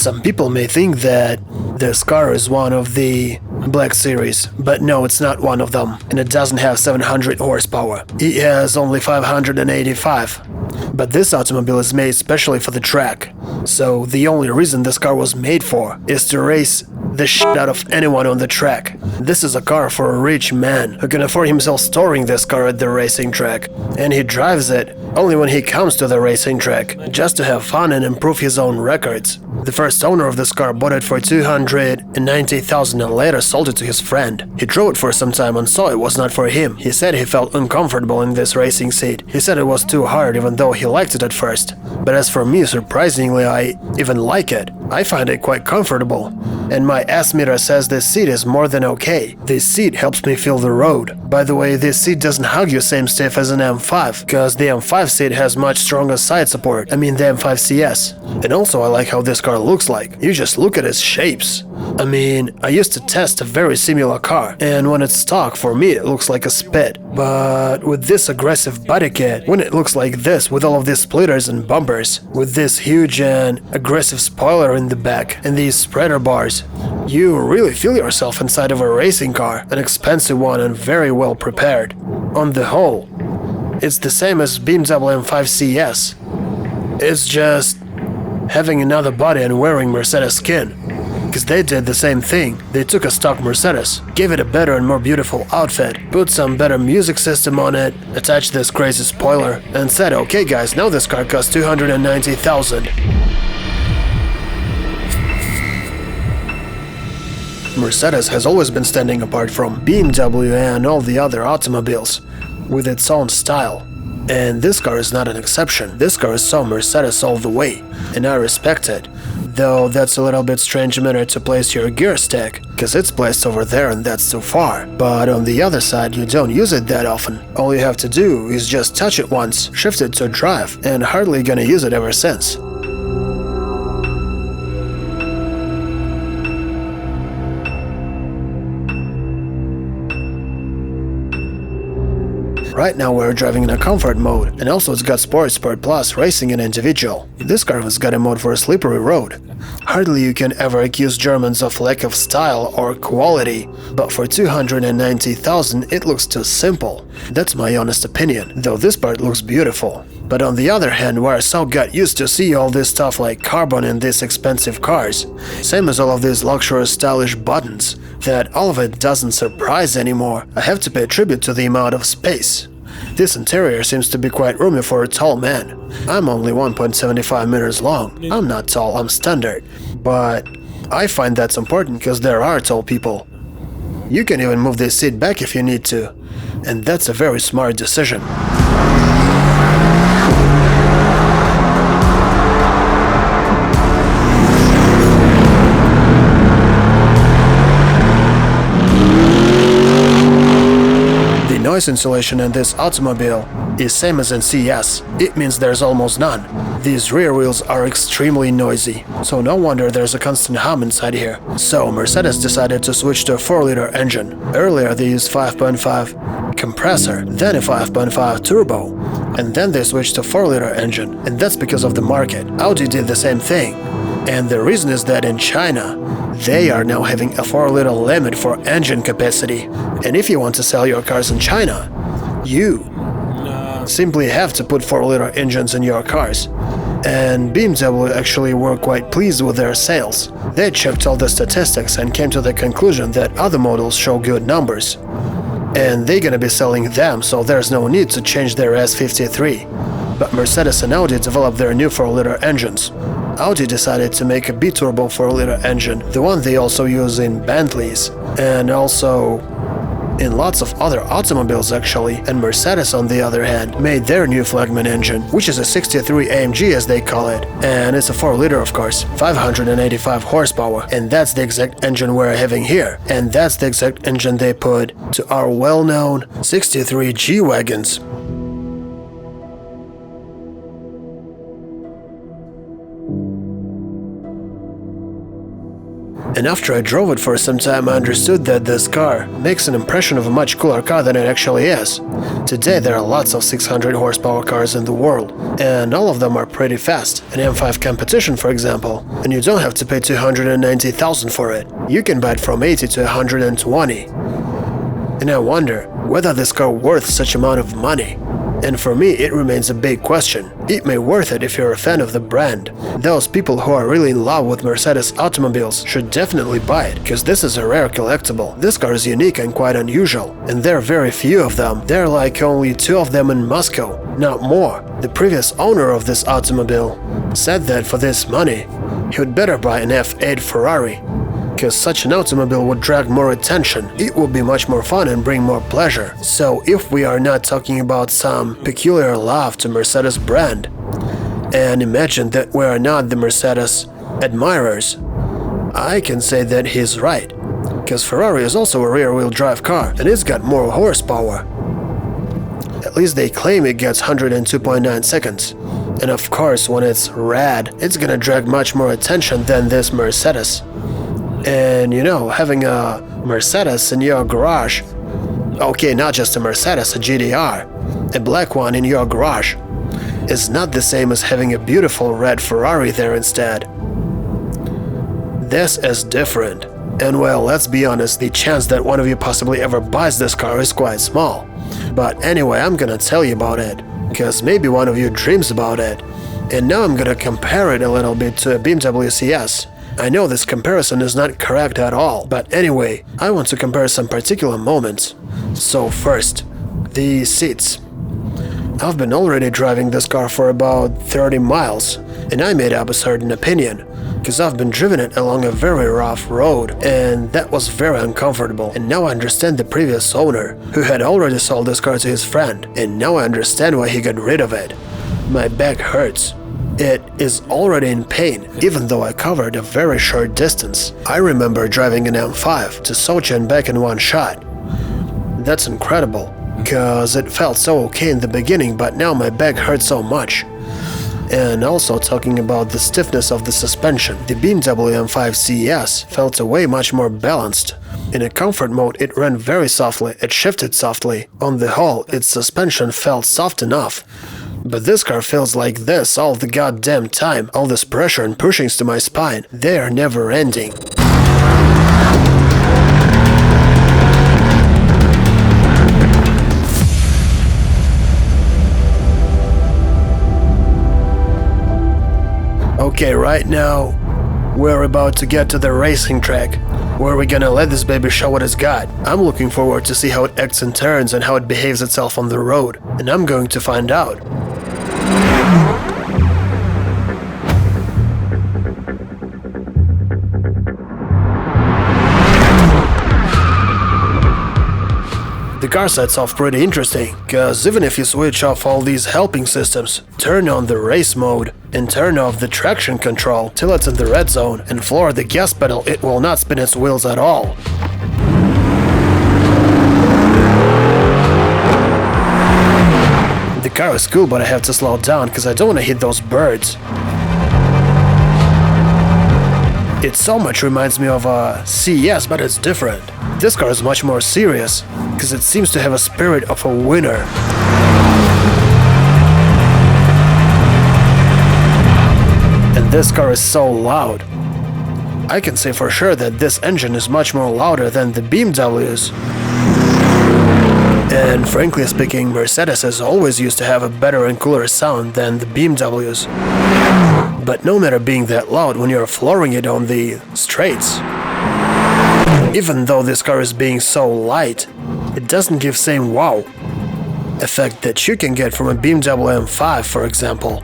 Some people may think that this car is one of the Black Series, but no, it's not one of them, and it doesn't have 700 horsepower. It has only 585. But this automobile is made specially for the track, so the only reason this car was made for is to race the shit out of anyone on the track. This is a car for a rich man who can afford himself storing this car at the racing track, and he drives it only when he comes to the racing track, just to have fun and improve his own records. The first owner of this car bought it for $290,000 and later sold it to his friend. He drove it for some time and saw it was not for him. He said he felt uncomfortable in this racing seat. He said it was too hard even though he liked it at first. But as for me, surprisingly, I even like it. I find it quite comfortable. And my S-meter says this seat is more than okay. This seat helps me feel the road. By the way, this seat doesn't hug you same stiff as an M5, because the M5 seat has much stronger side support. I mean the M5 CS. And also I like how this car looks like. You just look at its shapes. I mean, I used to test a very similar car, and when it's stock, for me it looks like a spit. But with this aggressive body kit, when it looks like this, with all of these splitters and bumpers, with this huge and aggressive spoiler in the back, and these spreader bars, you really feel yourself inside of a racing car, an expensive one and very well prepared. On the whole, it's the same as BMW M5 CS. It's just having another body and wearing Mercedes skin. Because they did the same thing. They took a stock Mercedes, gave it a better and more beautiful outfit, put some better music system on it, attached this crazy spoiler, and said, okay guys, now this car costs $290,000. Mercedes has always been standing apart from BMW and all the other automobiles, with its own style. And this car is not an exception. This car is so Mercedes all the way, and I respect it. Though that's a little bit strange manner to place your gear stick, cause it's placed over there and that's too far. But on the other side, you don't use it that often. All you have to do is just touch it once, shift it to drive, and hardly gonna use it ever since. Right now we're driving in a comfort mode, and also it's got Sport, Sport Plus, Racing and Individual. This car has got a mode for a slippery road. Hardly you can ever accuse Germans of lack of style or quality, but for $290,000 it looks too simple. That's my honest opinion, though this part looks beautiful. But on the other hand, we're so got used to see all this stuff like carbon in these expensive cars, same as all of these luxurious stylish buttons, that all of it doesn't surprise anymore. I have to pay tribute to the amount of space. This interior seems to be quite roomy for a tall man. I'm only 1.75 meters long. I'm not tall, I'm standard. But I find that's important because there are tall people. You can even move this seat back if you need to. And that's a very smart decision. Noise insulation in this automobile is same as in CS. It means there's almost none. These rear wheels are extremely noisy, so no wonder there's a constant hum inside here. So Mercedes decided to switch to a 4-liter engine. Earlier they used 5.5 compressor, then a 5.5 turbo, and then they switched to 4-liter engine, and that's because of the market. Audi did the same thing. And the reason is that in China, they are now having a 4-liter limit for engine capacity. And if you want to sell your cars in China, you simply have to put 4-liter engines in your cars. And BMW actually were quite pleased with their sales. They checked all the statistics and came to the conclusion that other models show good numbers. And they're gonna be selling them, so there's no need to change their S53. But Mercedes and Audi developed their new 4-liter engines. Audi decided to make a B-turbo 4-liter engine, the one they also use in Bentleys, and also in lots of other automobiles actually. And Mercedes, on the other hand, made their new flagman engine, which is a 63 AMG as they call it, and it's a 4-liter of course, 585 horsepower, and that's the exact engine we're having here, and that's the exact engine they put to our well-known 63 G-Wagons. And after I drove it for some time, I understood that this car makes an impression of a much cooler car than it actually is. Today there are lots of 600 horsepower cars in the world, and all of them are pretty fast. An M5 competition, for example, and you don't have to pay $290,000 for it. You can buy it from 80 to 120. And I wonder whether this car worth such amount of money. And for me, it remains a big question. It may worth it if you're a fan of the brand. Those people who are really in love with Mercedes automobiles should definitely buy it, because this is a rare collectible. This car is unique and quite unusual, and there are very few of them. There are like only 2 of them in Moscow, not more. The previous owner of this automobile said that for this money, he would better buy an F8 Ferrari, because such an automobile would drag more attention, it would be much more fun and bring more pleasure. So if we are not talking about some peculiar love to Mercedes brand, and imagine that we are not the Mercedes admirers, I can say that he's right, because Ferrari is also a rear-wheel drive car, and it's got more horsepower. At least they claim it gets 102.9 seconds. And of course, when it's red, it's gonna drag much more attention than this Mercedes. And you know, having a Mercedes in your garage, okay, not just a Mercedes, a GTR, a black one in your garage, is not the same as having a beautiful red Ferrari there instead. This is different. And well, let's be honest, the chance that one of you possibly ever buys this car is quite small. But anyway, I'm gonna tell you about it, because maybe one of you dreams about it. And now I'm gonna compare it a little bit to a BMW CS. I know this comparison is not correct at all, but anyway, I want to compare some particular moments. So first, the seats. I've been already driving this car for about 30 miles, and I made up a certain opinion, because I've been driven it along a very rough road, and that was very uncomfortable. And now I understand the previous owner, who had already sold this car to his friend, and now I understand why he got rid of it. My back hurts. It is already in pain, even though I covered a very short distance. I remember driving an M5 to Sochi and back in one shot. That's incredible, because it felt so okay in the beginning, but now my back hurts so much. And also talking about the stiffness of the suspension, the BMW M5 CES felt way much more balanced. In a comfort mode, it ran very softly, it shifted softly. On the whole, its suspension felt soft enough. But this car feels like this all the goddamn time. All this pressure and pushings to my spine, they are never ending. Okay, right now, we're about to get to the racing track, where we're gonna let this baby show what it's got. I'm looking forward to see how it acts in turns and how it behaves itself on the road, and I'm going to find out. The car sets off pretty interesting, cause even if you switch off all these helping systems, turn on the race mode, and turn off the traction control till it's in the red zone, and floor the gas pedal, it will not spin its wheels at all. The car is cool, but I have to slow down because I don't want to hit those birds. It so much reminds me of a CES, but it's different. This car is much more serious, because it seems to have a spirit of a winner. And this car is so loud. I can say for sure that this engine is much more louder than the BMWs. And frankly speaking, Mercedes has always used to have a better and cooler sound than the BMWs. But no matter being that loud when you're flooring it on the straights, even though this car is being so light, it doesn't give same wow effect that you can get from a BMW M5, for example.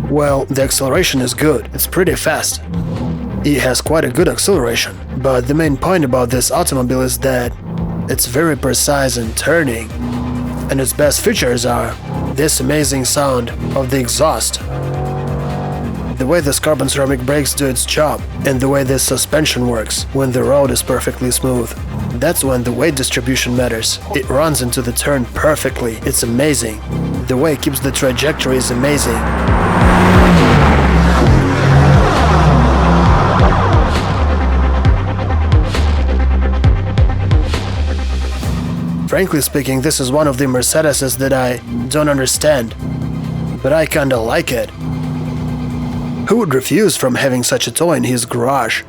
Well, the acceleration is good, it's pretty fast. It has quite a good acceleration, but the main point about this automobile is that it's very precise in turning, and its best features are this amazing sound of the exhaust, the way this carbon ceramic brakes do its job, and the way this suspension works when the road is perfectly smooth. That's when the weight distribution matters. It runs into the turn perfectly, it's amazing. The way it keeps the trajectory is amazing. Frankly speaking, this is one of the Mercedeses that I don't understand, but I kinda like it. Who would refuse from having such a toy in his garage?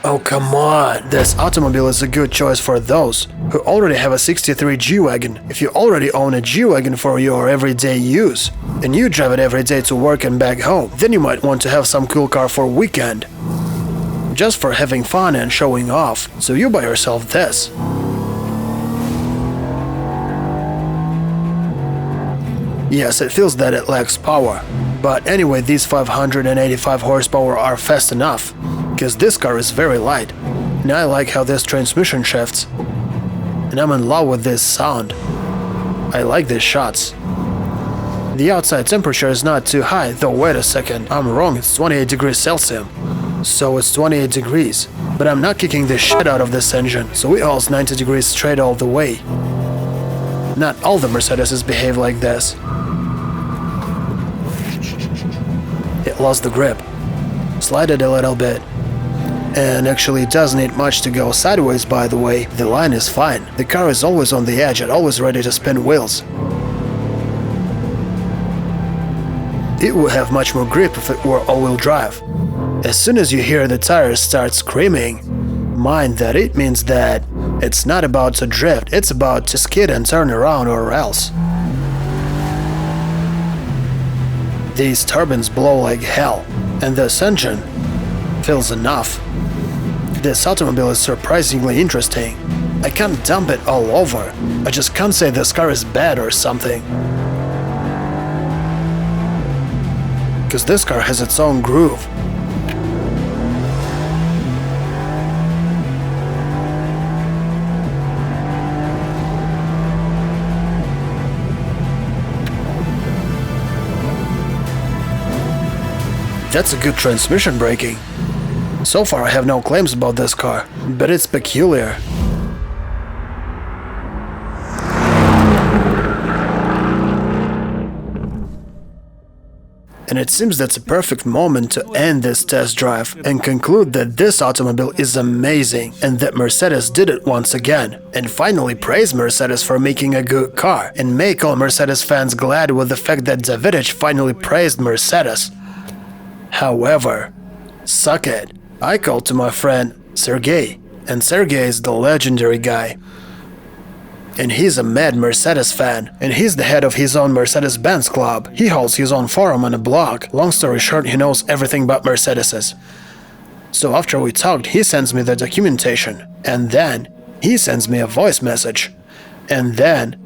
Oh, come on! This automobile is a good choice for those who already have a 63 G-Wagon. If you already own a G-Wagon for your everyday use, and you drive it every day to work and back home, then you might want to have some cool car for weekend. Just for having fun and showing off, so you buy yourself this. Yes, it feels that it lacks power, but anyway, these 585 horsepower are fast enough, because this car is very light, and I like how this transmission shifts, and I'm in love with this sound. I like these shots. The outside temperature is not too high, though wait a second, I'm wrong, it's 28 degrees Celsius. So it's 28 degrees, but I'm not kicking the shit out of this engine, so it holds 90 degrees straight all the way. Not all the Mercedeses behave like this. It lost the grip. Slide it a little bit. And actually it doesn't need much to go sideways, by the way. The line is fine. The car is always on the edge and always ready to spin wheels. It would have much more grip if it were all-wheel drive. As soon as you hear the tires start screaming, mind that it means that it's not about to drift, it's about to skid and turn around or else. These turbines blow like hell, and this engine feels enough. This automobile is surprisingly interesting. I can't dump it all over. I just can't say this car is bad or something. Because this car has its own groove. That's a good transmission braking. So far I have no claims about this car, but it's peculiar. And it seems that's a perfect moment to end this test drive and conclude that this automobile is amazing and that Mercedes did it once again. And finally praise Mercedes for making a good car and make all Mercedes fans glad with the fact that Davidich finally praised Mercedes. However, suck it. I called to my friend Sergey, and Sergey is the legendary guy. And he's a mad Mercedes fan, and he's the head of his own Mercedes-Benz club. He holds his own forum and a blog. Long story short, he knows everything about Mercedeses. So after we talked, he sends me the documentation, and then he sends me a voice message, and then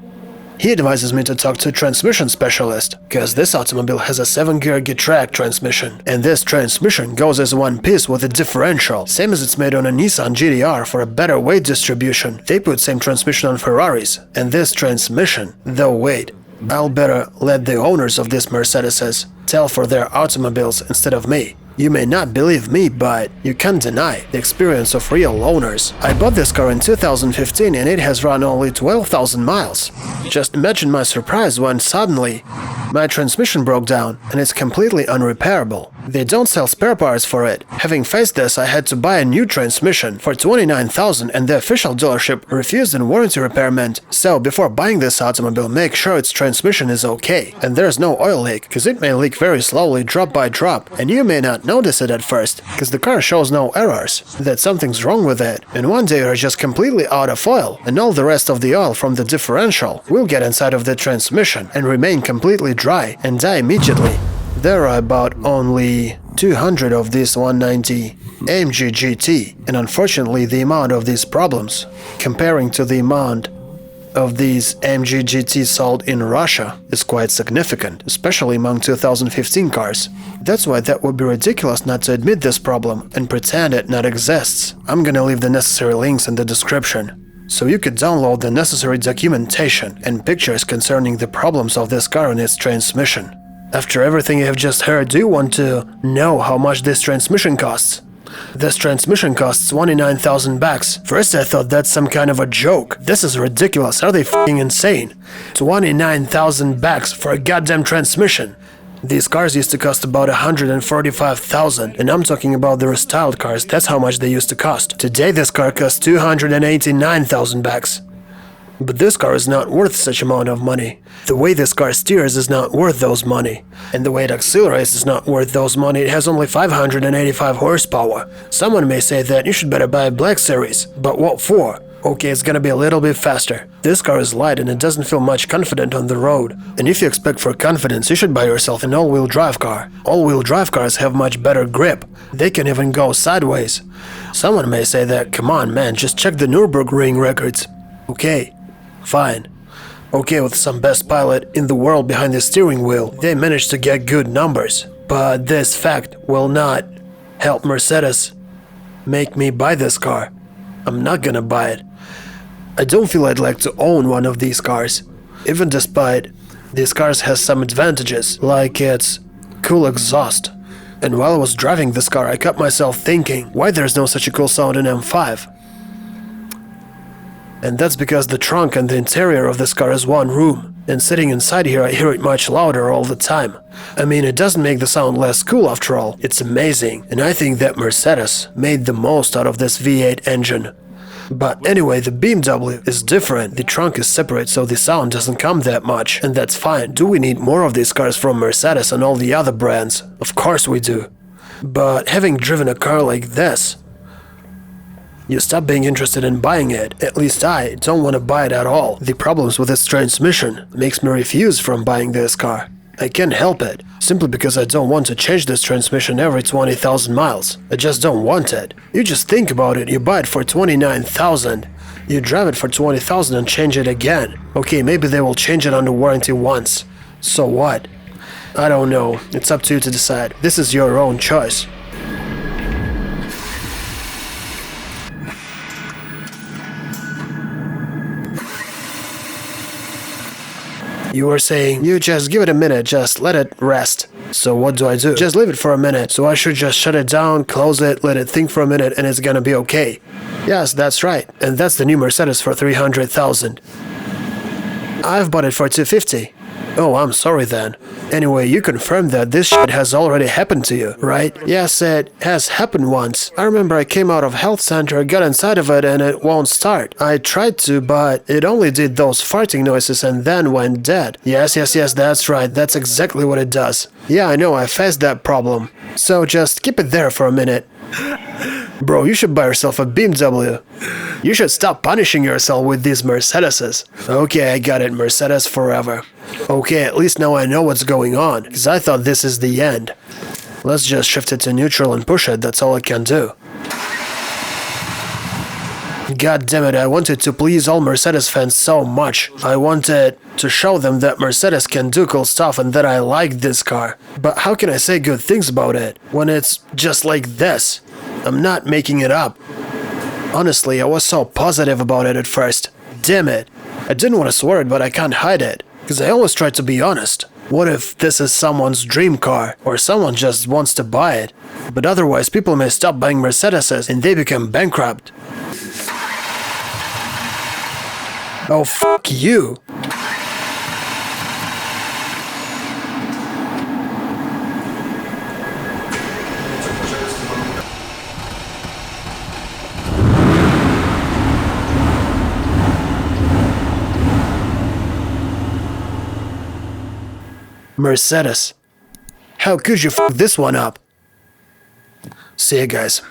he advises me to talk to a transmission specialist, cause this automobile has a 7-gear Getrack transmission, and this transmission goes as one piece with a differential, same as it's made on a Nissan GTR for a better weight distribution. They put same transmission on Ferraris, and this transmission, though wait, I'll better let the owners of these Mercedeses tell for their automobiles instead of me. You may not believe me, but you can't deny the experience of real owners. I bought this car in 2015 and it has run only 12,000 miles. Just imagine my surprise when suddenly my transmission broke down and it's completely unrepairable. They don't sell spare parts for it. Having faced this, I had to buy a new transmission for 29,000 and the official dealership refused a warranty repairment. So before buying this automobile, make sure its transmission is okay and there's no oil leak, cause it may leak very slowly, drop by drop, and you may not notice it at first, cause the car shows no errors, that something's wrong with it, and one day you're just completely out of oil, and all the rest of the oil from the differential will get inside of the transmission and remain completely dry and die immediately. There are about only 200 of these 190 AMG GT, and unfortunately the amount of these problems, comparing to the amount of these AMG GT sold in Russia, is quite significant, especially among 2015 cars. That's why that would be ridiculous not to admit this problem and pretend it not exists. I'm gonna leave the necessary links in the description, so you could download the necessary documentation and pictures concerning the problems of this car and its transmission. After everything you have just heard, do you want to know how much this transmission costs? This transmission costs 29,000 bucks. First I thought that's some kind of a joke. This is ridiculous. Are they f***ing insane? 29,000 bucks for a goddamn transmission. These cars used to cost about 145,000, and I'm talking about the restyled cars. That's how much they used to cost. Today this car costs 289,000 bucks. But this car is not worth such amount of money. The way this car steers is not worth those money. And the way it accelerates is not worth those money. It has only 585 horsepower. Someone may say that you should better buy a Black Series. But what for? Okay, it's gonna be a little bit faster. This car is light and it doesn't feel much confident on the road. And if you expect for confidence, you should buy yourself an all-wheel drive car. All-wheel drive cars have much better grip. They can even go sideways. Someone may say that, come on man, just check the Nürburgring records. Okay. Fine. Okay, with some best pilot in the world behind the steering wheel, they managed to get good numbers. But this fact will not help Mercedes make me buy this car. I'm not gonna buy it. I don't feel I'd like to own one of these cars. Even despite these cars has some advantages, like its cool exhaust. And while I was driving this car, I kept myself thinking, why there's no such a cool sound in M5? And that's because the trunk and the interior of this car is one room. And sitting inside here, I hear it much louder all the time. I mean, it doesn't make the sound less cool after all. It's amazing. And I think that Mercedes made the most out of this V8 engine. But anyway, the BMW is different. The trunk is separate, so the sound doesn't come that much. And that's fine. Do we need more of these cars from Mercedes and all the other brands? Of course we do. But having driven a car like this, you stop being interested in buying it. At least I don't want to buy it at all. The problems with its transmission makes me refuse from buying this car. I can't help it, simply because I don't want to change this transmission every 20,000 miles. I just don't want it. You just think about it, you buy it for 29,000. You drive it for 20,000 and change it again. Okay, maybe they will change it under warranty once. So what? I don't know. It's up to you to decide. This is your own choice. You were saying, you just give it a minute, just let it rest. So what do I do? Just leave it for a minute. So I should just shut it down, close it, let it think for a minute, and it's gonna be okay. Yes, that's right. And that's the new Mercedes for 300,000. I've bought it for 250. Oh, I'm sorry then. Anyway, you confirmed that this shit has already happened to you, right? Yes, it has happened once. I remember I came out of health center, got inside of it, and it won't start. I tried to, but it only did those farting noises and then went dead. Yes, that's right. That's exactly what it does. Yeah, I know, I faced that problem. So just keep it there for a minute. Bro, you should buy yourself a BMW. You should stop punishing yourself with these Mercedeses. Okay, I got it, Mercedes forever. Okay, at least now I know what's going on, because I thought this is the end. Let's just shift it to neutral and push it, that's all I can do. God damn it, I wanted to please all Mercedes fans so much. I wanted to show them that Mercedes can do cool stuff and that I like this car. But how can I say good things about it when it's just like this? I'm not making it up. Honestly, I was so positive about it at first. Damn it. I didn't want to swear it, but I can't hide it. Because I always try to be honest. What if this is someone's dream car, or someone just wants to buy it? But otherwise, people may stop buying Mercedeses and they become bankrupt. Oh, fuck you. Mercedes. How could you fuck this one up? See you guys.